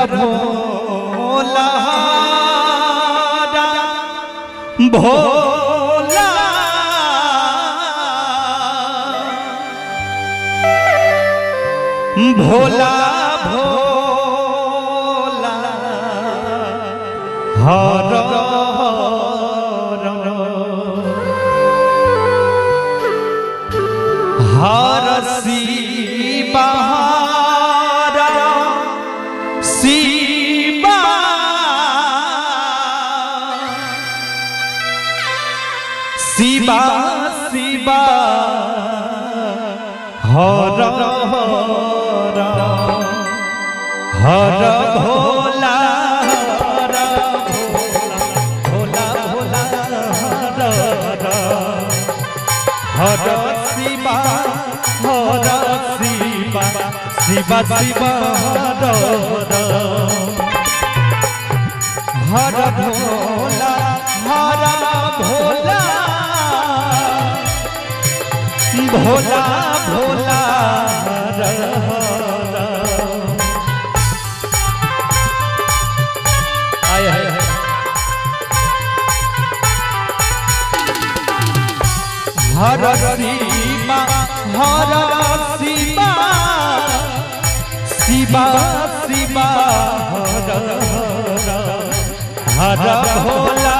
भोला भोला भोला भोला हर हर शिवा शिवा शिवा शिवा हर हर भोला भोला भोला हर शिवा शिवा शिवा हर भोला भोला भोला भोला आय हाय हर शिवा शिवा शिवा शिवा हर भोला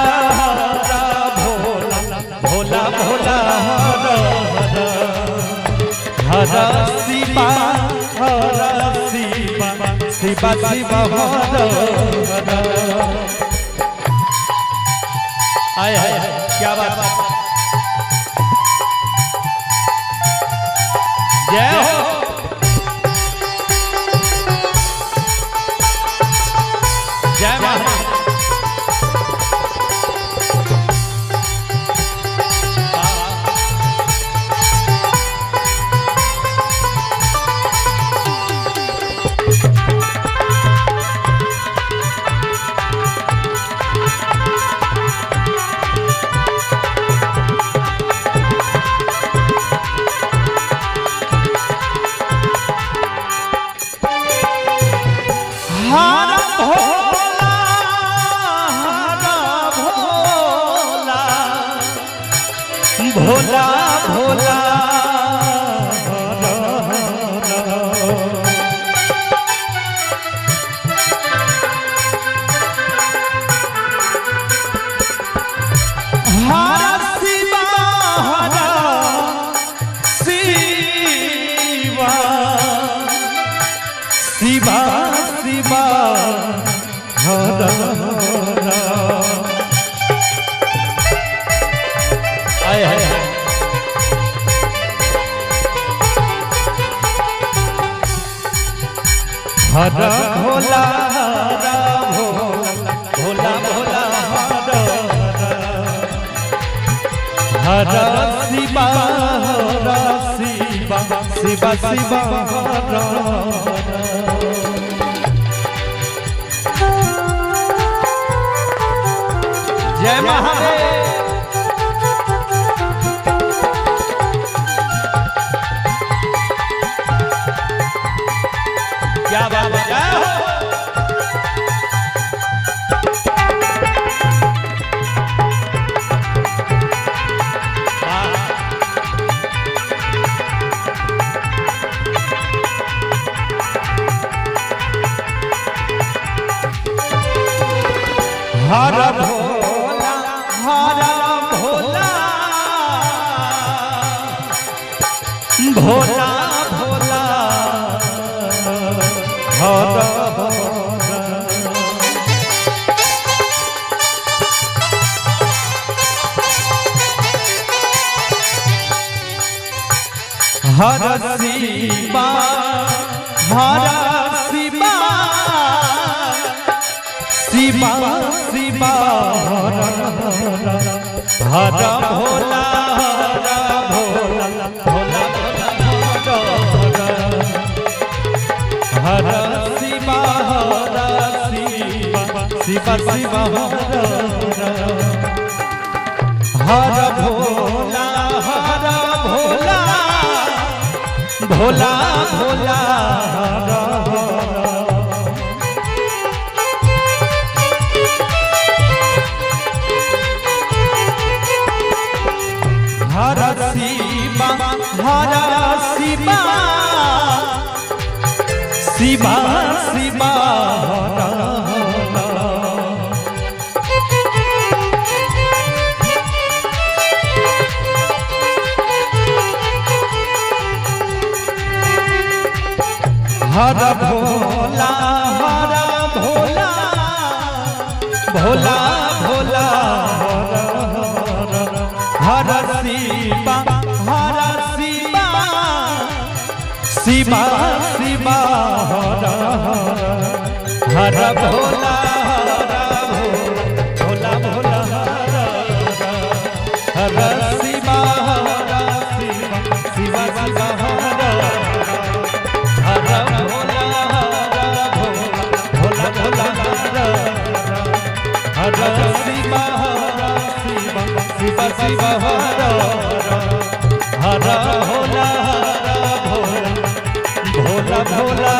भोला भोला हर शिवा शिवा शिवा शिवा आय हाय क्या बात जय हो जय माता भोला भोला हर शिवा शिवा शिवा शिवा हर आय हाय हर भोला भोला भोला हर शिवा शिवा शिवा शिवा जय महादेव क्या बात है हर भोला भोला भोला भोला हर हर शिवा शिवा शिवा शिवा हर भोला भोला भोला हर शिवा शिवा शिवा हर भोला भोला भोला शिवा हर भोला भोला भोला हर शिवा शिवा शिवा हर भोला भोला भोला हर शिवा शिवा शिवा हर भोला भोला भोला हर शिवा शिवा शिवा हर भोला भोला भोला